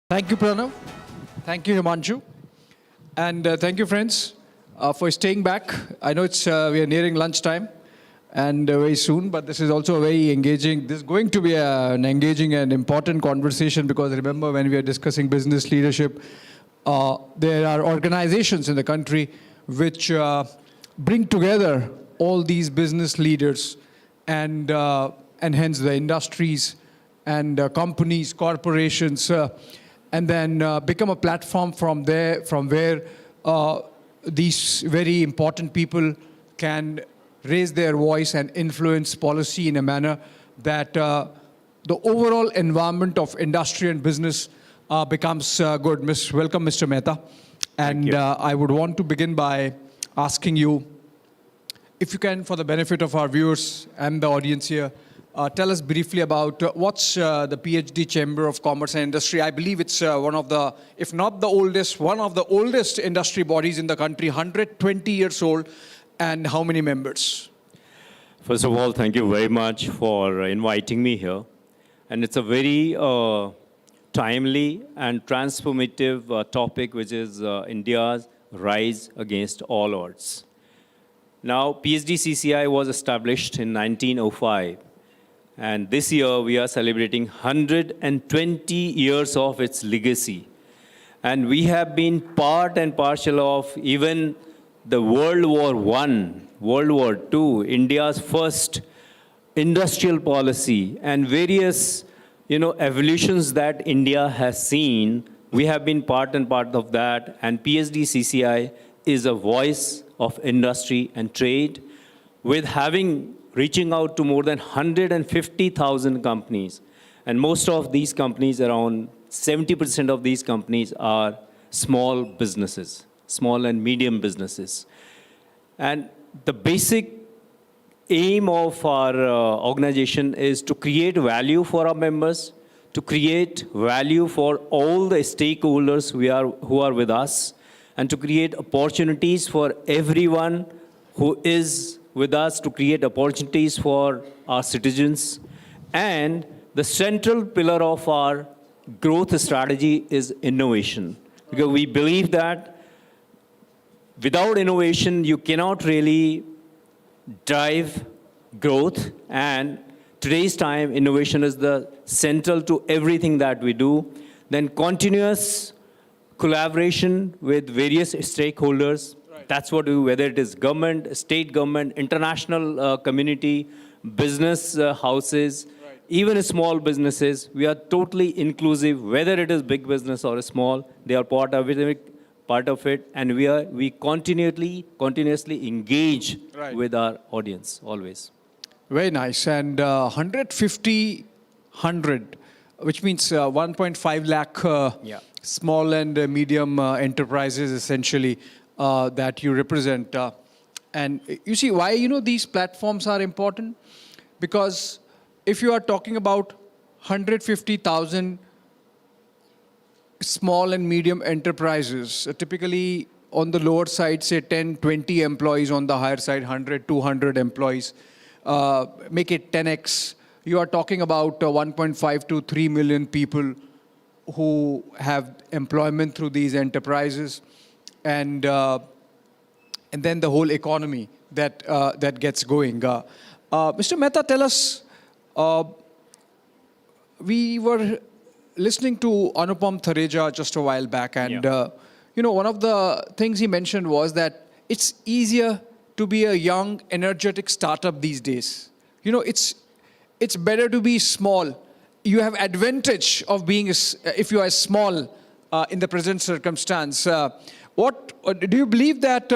Thank you, Pranav. Thank you, Himanshu. And thank you, friends, for staying back. I know we are nearing lunchtime and very soon, but this is also a very engaging, this is going to be an engaging and important conversation because remember when we are discussing business leadership, there are organizations in the country which bring together all these business leaders and hence the industries and companies, corporations, and then become a platform from where these very important people can raise their voice and influence policy in a manner that the overall environment of industry and business becomes good. Welcome, Mr. Mehta. And I would want to begin by asking you, if you can, for the benefit of our viewers and the audience here, tell us briefly about what's the PhD Chamber of Commerce and Industry. I believe it's one of the, if not the oldest, one of the oldest industry bodies in the country, 120 years old, and how many members? First of all, thank you very much for inviting me here. And it's a very timely and transformative topic, which is India's rise against all odds. Now, PhDCCI was established in 1905. And this year, we are celebrating 120 years of its legacy. And we have been part and parcel of even the World War I, World War II, India's first industrial policy, and various evolutions that India has seen. We have been part of that. And PhDCCI is a voice of industry and trade with reaching out to more than 150,000 companies. And most of these companies, around 70% of these companies are small businesses, small and medium businesses. And the basic aim of our organization is to create value for our members, to create value for all the stakeholders who are with us, and to create opportunities for everyone who is with us, to create opportunities for our citizens. And the central pillar of our growth strategy is innovation. Because we believe that without innovation, you cannot really drive growth. And today's time, innovation is the central to everything that we do. Then continuous collaboration with various stakeholders. That's what we do, whether it is government, state government, international community, business houses, even small businesses. We are totally inclusive, whether it is big business or small. They are part of it, and we continuously engage with our audience, always. Very nice. And 150, 100, which means 1.5 lakh small and medium enterprises, essentially, that you represent. And you see why, these platforms are important? Because if you are talking about 150,000 small and medium enterprises, typically on the lower side, say 10, 20 employees, on the higher side, 100, 200 employees, make it 10x. You are talking about 1.5 to 3 million people who have employment through these enterprises. And then the whole economy that gets going. Mr. Mehta, tell us, we were listening to Anupam Thareja just a while back, and one of the things he mentioned was that it's easier to be a young, energetic startup these days. It's better to be small. You have advantage of being, if you are small in the present circumstance. What do you believe that,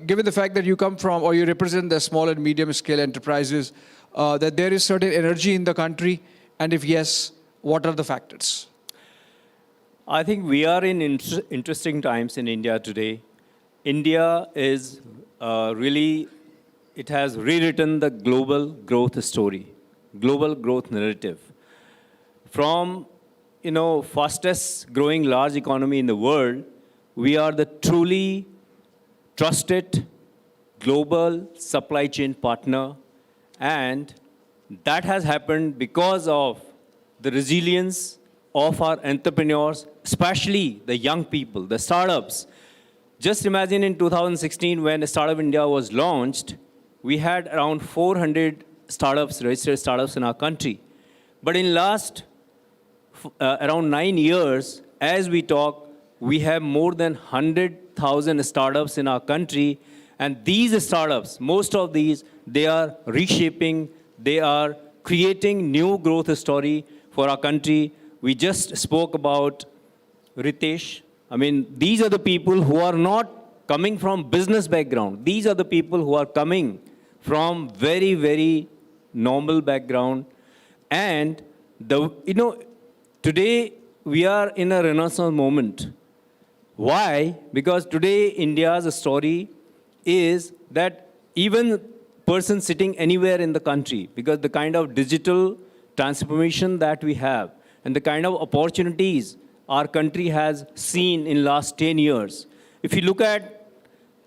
given the fact that you come from or you represent the small and medium scale enterprises, that there is certain energy in the country? And if yes, what are the factors? I think we are in interesting times in India today. India is it has rewritten the global growth story, global growth narrative. From, fastest growing large economy in the world, we are the truly trusted global supply chain partner, and that has happened because of the resilience of our entrepreneurs, especially the young people, the startups. Just imagine in 2016 when Startup India was launched, we had around 400 startups, registered startups in our country. But in last around 9 years, as we talk, we have more than 100,000 startups in our country. And these startups, most of these, they are reshaping, they are creating new growth story for our country. We just spoke about Ritesh. I mean, these are the people who are not coming from business background. These are the people who are coming from very, very normal background. And today we are in a renaissance moment. Why? Because today India's story is that even person sitting anywhere in the country, because the kind of digital transformation that we have and the kind of opportunities our country has seen in last 10 years. If you look at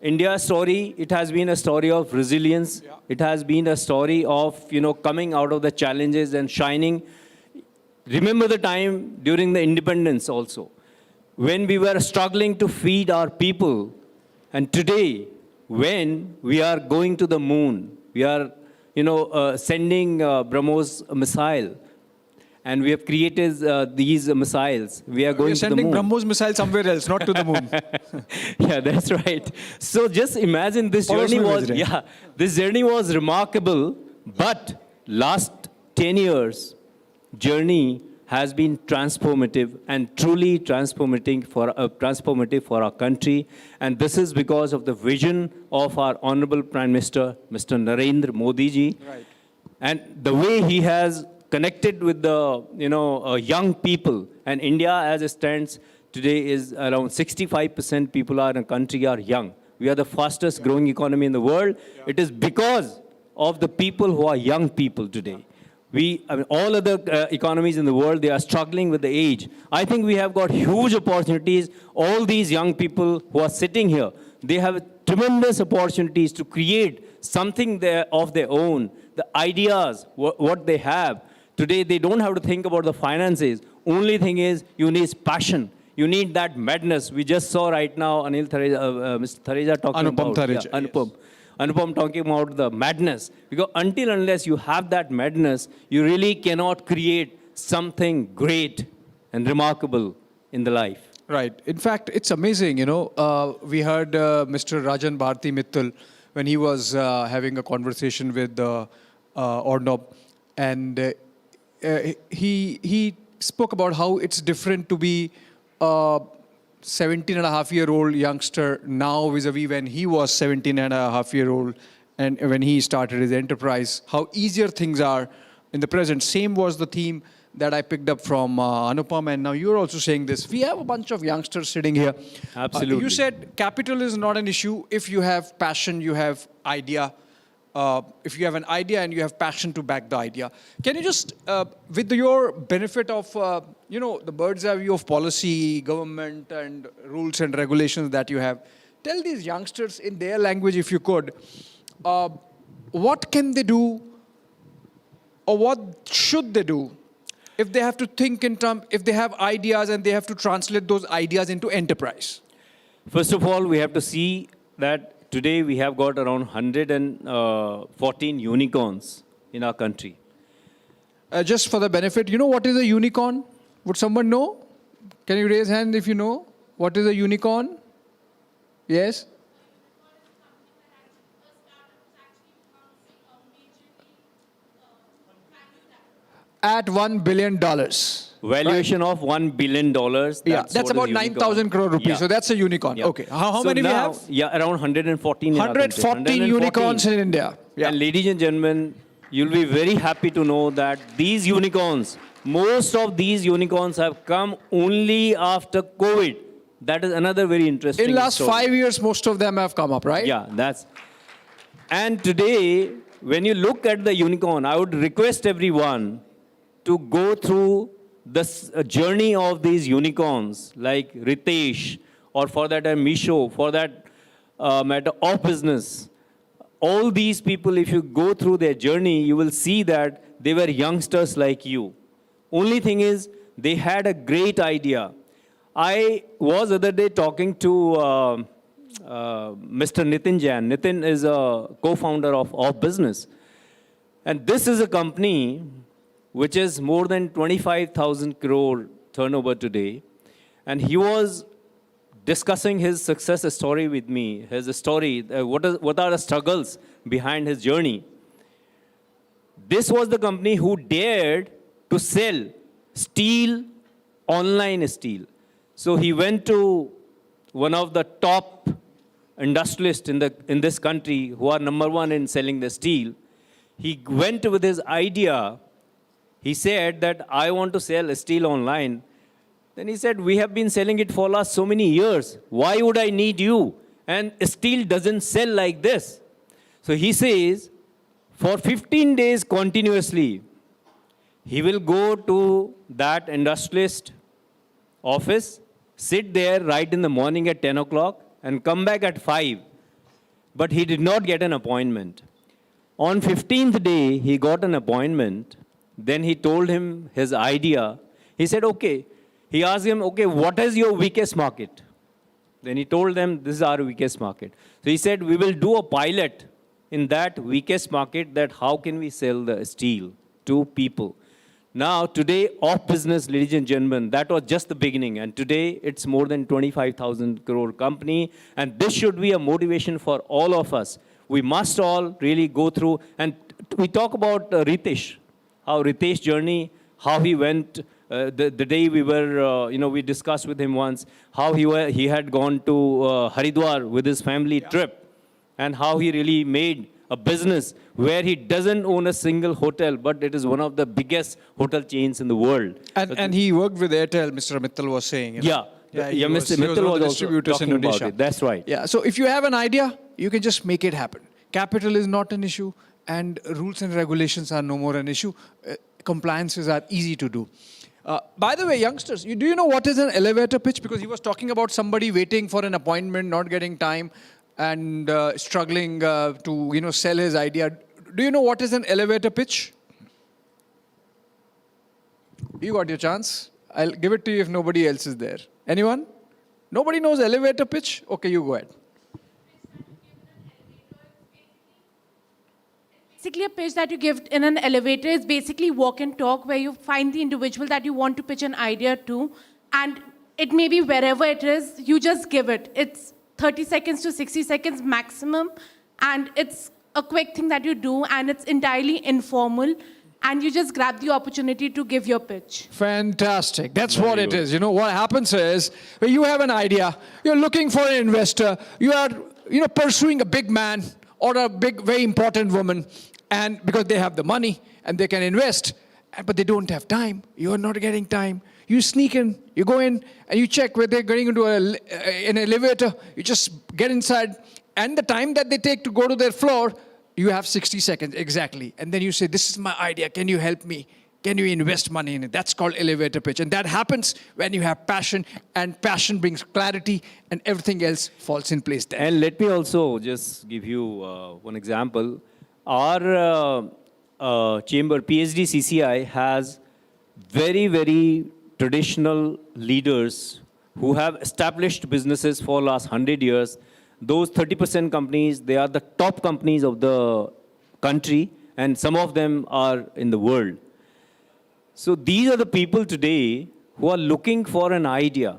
India's story, it has been a story of resilience. Yeah. It has been a story of, coming out of the challenges and shining. Remember the time during the independence also, when we were struggling to feed our people. And today, when we are going to the moon, we are, sending BrahMos missile. And we have created these missiles. We are going to the moon. We're sending BrahMos missile somewhere else, not to the moon. Yeah, that's right. So just imagine this journey was remarkable. But last 10 years, journey has been transformative and truly transformative for our country. And this is because of the vision of our Honorable Prime Minister, Mr. Narendra Modi ji. Right. And the way he has connected with the young people. And India, as it stands today, is around 65% people in a country are young. We are the fastest growing economy in the world. Yeah. It is because of the people who are young people today. All other economies in the world, they are struggling with the age. I think we have got huge opportunities. All these young people who are sitting here, they have tremendous opportunities to create something of their own. The ideas, what they have. Today, they don't have to think about the finances. Only thing is, you need passion. You need that madness. We just saw right now Mr. Thareja talking about Anupam. Yes. Anupam talking about the madness. Because unless you have that madness, you really cannot create something great and remarkable in the life. Right. In fact, it's amazing, we heard Mr. Rajan Bharti Mittal when he was having a conversation with Arnab, and he spoke about how it's different to be 17-and-a-half-year-old youngster now vis-a-vis when he was 17-and-a-half-year-old and when he started his enterprise, how easier things are in the present. Same was the theme that I picked up from Anupam, and now you're also saying this. We have a bunch of youngsters sitting here. Absolutely. You said capital is not an issue. If you have passion, you have idea. If you have an idea and you have passion to back the idea. Can you just, with your benefit of, the bird's eye view of policy, government and rules and regulations that you have, tell these youngsters in their language, if you could, what can they do or what should they do if they have to think in terms, if they have ideas and they have to translate those ideas into enterprise? First of all, we have to see that today we have got around 114 unicorns in our country. Just for the benefit, you know what is a unicorn? Would someone know? Can you raise hand if you know? What is a unicorn? Yes? At $1 billion. Valuation of $1 billion. That's about 9,000 crore rupees. Yeah. So that's a unicorn. Yeah. Okay. How many we have? Yeah, around 114. 114 unicorns in India. Yeah. And ladies and gentlemen, you'll be very happy to know that these unicorns, most of these unicorns have come only after COVID. That is another very interesting In last story. 5 years, most of them have come up, right? Yeah, and today, when you look at the unicorn, I would request everyone to go through this journey of these unicorns, like Ritesh, or for that Misho, for that matter of business. All these people, if you go through their journey, you will see that they were youngsters like you. Only thing is, They had a great idea. I was the other day talking to Mr. Nitin Jain. Nitin is a co-founder of Business. And this is a company which is more than 25,000 crore turnover today. And he was discussing his success story with me, his story, what are the struggles behind his journey. This was the company who dared to sell steel, online steel. So he went to one of the top industrialists in this country who are number one in selling the steel. He went with his idea. He said that I want to sell steel online. Then he said, we have been selling it for last so many years. Why would I need you? And steel doesn't sell like this. So he says, for 15 days continuously, he will go to that industrialist office, sit there right in the morning at 10 o'clock, and come back at 5. But he did not get an appointment. On 15th day, he got an appointment. Then he told him his idea. He said, okay. He asked him, okay, what is your weakest market? Then he told them, this is our weakest market. So he said, we will do a pilot in that weakest market, that how can we sell the steel to people. Now, today, of business, ladies and gentlemen, that was just the beginning. And today, it's more than 25,000 crore company. And this should be a motivation for all of us. We must all really go through. And we talk about Ritesh, how Ritesh's journey, how he went. The day we were, we discussed with him once how he had gone to Haridwar with his family trip, and how he really made a business where he doesn't own a single hotel, but it is one of the biggest hotel chains in the world. And he worked with Airtel, Mr. Mittal was saying. Yeah, Mr. Mittal was also talking about it. That's right. Yeah, so if you have an idea, you can just make it happen. Capital is not an issue, and rules and regulations are no more an issue. Compliances are easy to do. By the way, youngsters, do you know what is an elevator pitch? Because he was talking about somebody waiting for an appointment, not getting time, and struggling to sell his idea. Do you know what is an elevator pitch? You got your chance. I'll give it to you if nobody else is there. Anyone? Nobody knows elevator pitch? Okay, you go ahead. Basically, a pitch that you give in an elevator is basically walk and talk, where you find the individual that you want to pitch an idea to, and it may be wherever it is, you just give it. It's 30 seconds to 60 seconds maximum, and it's a quick thing that you do, and it's entirely informal, and you just grab the opportunity to give your pitch. Fantastic. That's what it is. What happens is, when you have an idea, you're looking for an investor, you are pursuing a big man or a big, very important woman, and because they have the money and they can invest, but they don't have time. You're not getting time. You sneak in, you go in, and you check whether they're going into an elevator. You just get inside, and the time that they take to go to their floor, you have 60 seconds exactly. And then you say, this is my idea. Can you help me? Can you invest money in it? That's called elevator pitch. And that happens when you have passion, and passion brings clarity, and everything else falls in place there. And let me also just give you one example. Our chamber, PhDCCI, has very, very traditional leaders who have established businesses for last 100 years. Those 30% companies, they are the top companies of the country, and some of them are in the world. So these are the people today who are looking for an idea,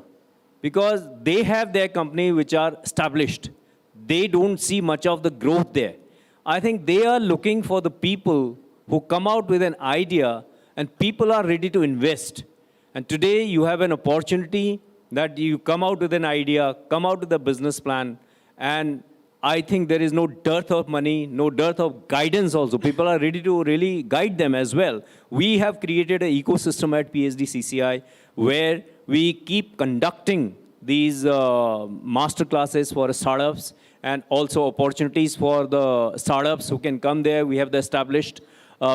because they have their company which are established. They don't see much of the growth there. I think they are looking for the people who come out with an idea, and people are ready to invest. And today you have an opportunity that you come out with an idea, come out with a business plan, and I think there is no dearth of money, no dearth of guidance also. People are ready to really guide them as well. We have created an ecosystem at PhDCCI where we keep conducting these master classes for startups, and also opportunities for the startups who can come there. We have the established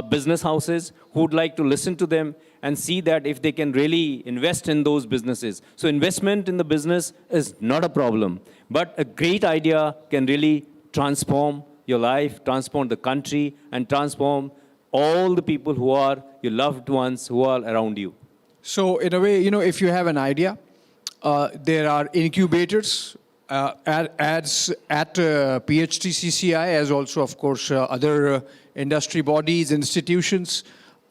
business houses who would like to listen to them and see that if they can really invest in those businesses. So investment in the business is not a problem, but a great idea can really transform your life, transform the country, and transform all the people who are your loved ones who are around you. So in a way, if you have an idea, there are incubators at PhDCCI, as also, of course, other industry bodies, institutions.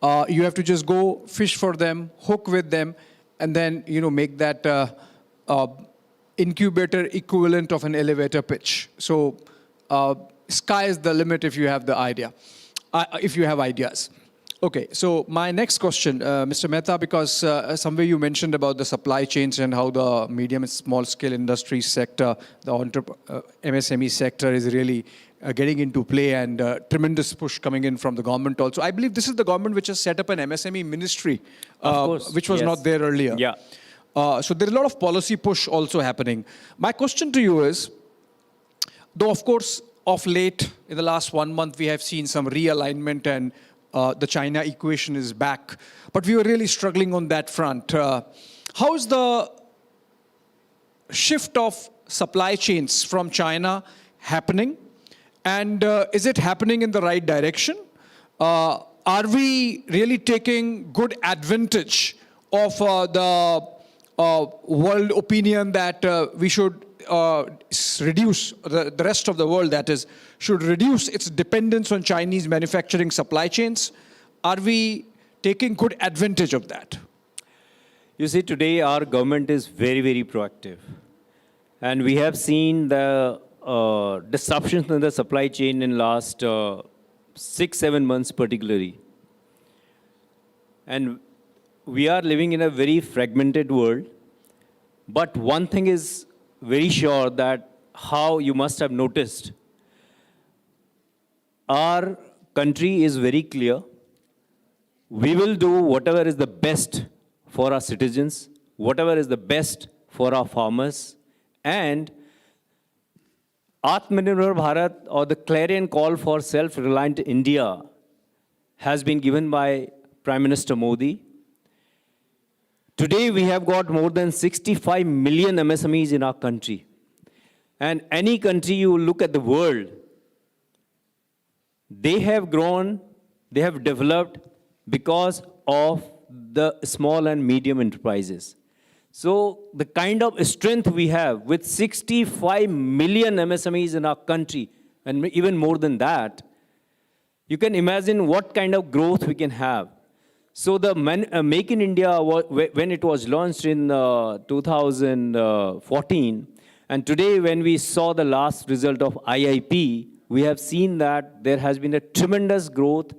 You have to just go fish for them, hook with them, and then make that incubator equivalent of an elevator pitch. So sky is the limit if you have the idea, if you have ideas. Okay, so my next question, Mr. Mehta, because somewhere you mentioned about the supply chains and how the medium and small scale industry sector, the MSME sector is really getting into play, and tremendous push coming in from the government also. I believe this is the government which has set up an MSME ministry, which was not there earlier. Yeah. So there's a lot of policy push also happening. My question to you is, though of course of late, in the last 1 month, we have seen some realignment and the China equation is back. But we were really struggling on that front. How is the shift of supply chains from China happening? And is it happening in the right direction? Are we really taking good advantage of the world opinion that we should reduce, the rest of the world that is, should reduce its dependence on Chinese manufacturing supply chains? Are we taking good advantage of that? You see, today our government is very, very proactive. And we have seen the disruptions in the supply chain in last 6-7 months particularly. And we are living in a very fragmented world. But one thing is very sure, that how you must have noticed, our country is very clear. We will do whatever is the best for our citizens, whatever is the best for our farmers, and Atmanirbhar Bharat, or the clarion call for self-reliant India, has been given by Prime Minister Modi. Today, we have got more than 65 million MSMEs in our country. And any country you look at the world, they have grown, they have developed because of the small and medium enterprises. So the kind of strength we have with 65 million MSMEs in our country, and even more than that, you can imagine what kind of growth we can have. So the Make in India, when it was launched in 2014, and today when we saw the last result of IIP, we have seen that there has been a tremendous growth,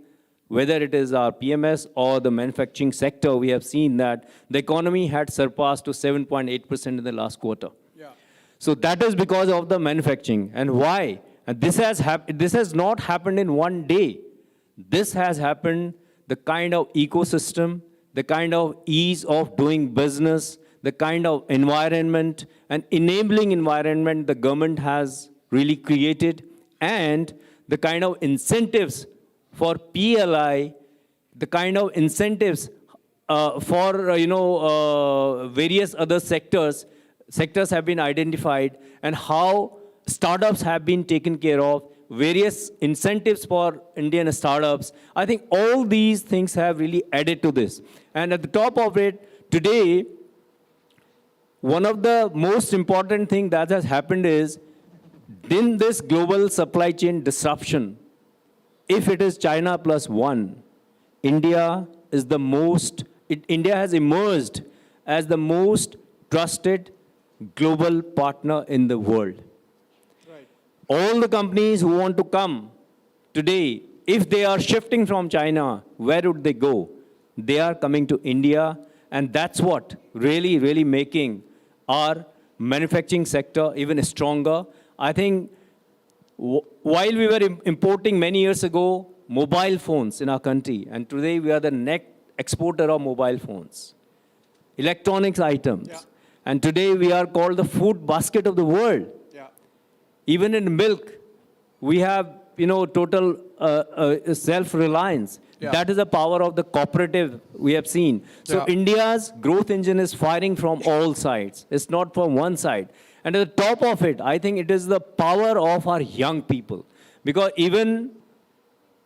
whether it is our PMS or the manufacturing sector. We have seen that the economy had surpassed to 7.8% in the last quarter. Yeah. So that is because of the manufacturing. And why? And this has not happened in one day. This has happened, the kind of ecosystem, the kind of ease of doing business, the kind of environment and enabling environment the government has really created, and the kind of incentives for PLI, the kind of incentives for various other sectors have been identified, and how startups have been taken care of, various incentives for Indian startups. I think all these things have really added to this. And at the top of it, today, one of the most important things that has happened is, in this global supply chain disruption, if it is China plus one, India is the most, India has emerged as the most trusted global partner in the world. Right. All the companies who want to come today, if they are shifting from China, where would they go? They are coming to India, and that's what really, really making our manufacturing sector even stronger. I think while we were importing many years ago mobile phones in our country, and today we are the net exporter of mobile phones, electronics items. Yeah. And today we are called the food basket of the world. Yeah. Even in milk, we have total self-reliance. Yeah. That is the power of the cooperative we have seen. So yeah. India's growth engine is firing from all sides. It's not from one side. And at the top of it, I think it is the power of our young people. Because even,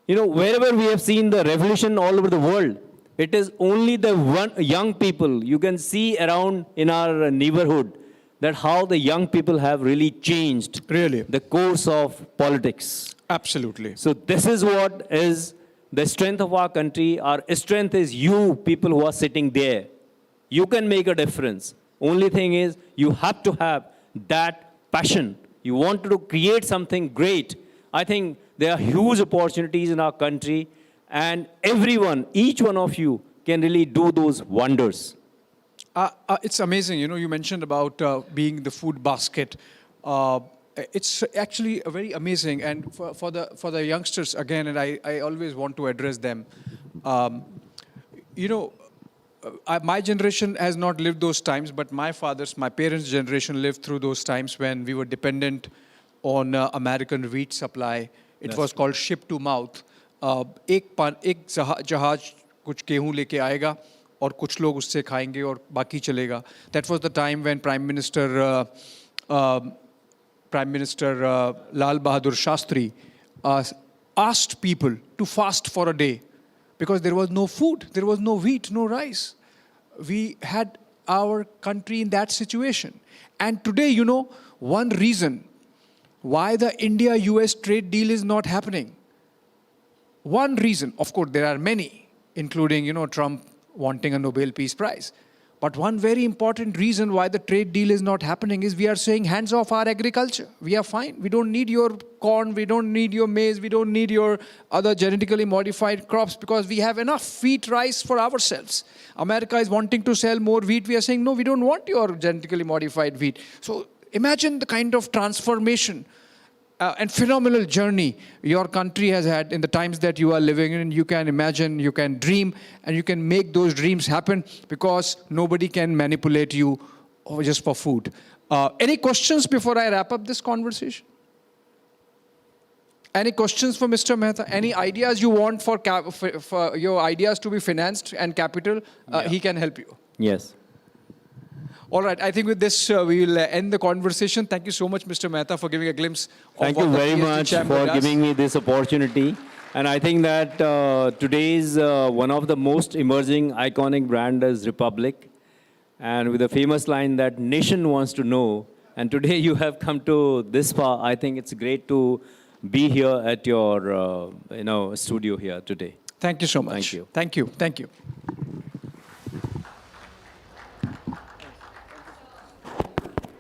wherever we have seen the revolution all over the world, It is only the young people. You can see around in our neighborhood that how the young people have really changed Really? the course of politics. Absolutely. So this is what is the strength of our country. Our strength is you people who are sitting there. You can make a difference. Only thing is you have to have that passion. You want to create something great. I think there are huge opportunities in our country, and everyone, each one of you can really do those wonders. It's amazing. You know, you mentioned about being the food basket. It's actually a very amazing, and for the youngsters again, and I always want to address them. You know, my generation has not lived those times, but my parents' generation lived through those times when we were dependent on American wheat supply. It was called ship to mouth. एक जहाज कुछ गेहूं लेके आएगा और कुछ लोग उससे खाएंगे और बाकी चलेगा. That was the time when Prime Minister Lal Bahadur Shastri asked people to fast for a day because there was no food, there was no wheat, no rice. We had our country in that situation. And today, you know, one reason why the India-US trade deal is not happening. One reason, of course, there are many, including, you know, Trump wanting a Nobel Peace Prize. But one very important reason why the trade deal is not happening is we are saying hands off our agriculture. We are fine. We don't need your corn. We don't need your maize. We don't need your other genetically modified crops because we have enough wheat, rice for ourselves. America is wanting to sell more wheat. We are saying, no, we don't want your genetically modified wheat. So imagine the kind of transformation and phenomenal journey your country has had in the times that you are living in. You can imagine, you can dream, and you can make those dreams happen because nobody can manipulate you just for food. Any questions before I wrap up this conversation? Any questions for Mr. Mehta? Any ideas you want for your ideas to be financed and capital? He can help you. Yes. All right, I think with this, we will end the conversation. Thank you so much, Mr. Mehta, for giving a glimpse of Thank what you the very PhD much chamber for does. giving me this opportunity. And I think that today's one of the most emerging iconic brand is Republic. And with a famous line that nation wants to know. And today you have come to this far. I think it's great to be here at your studio here today. Thank you so much. Thank you. Thank you. Thank you.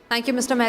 Thank you, Mr. Mehta.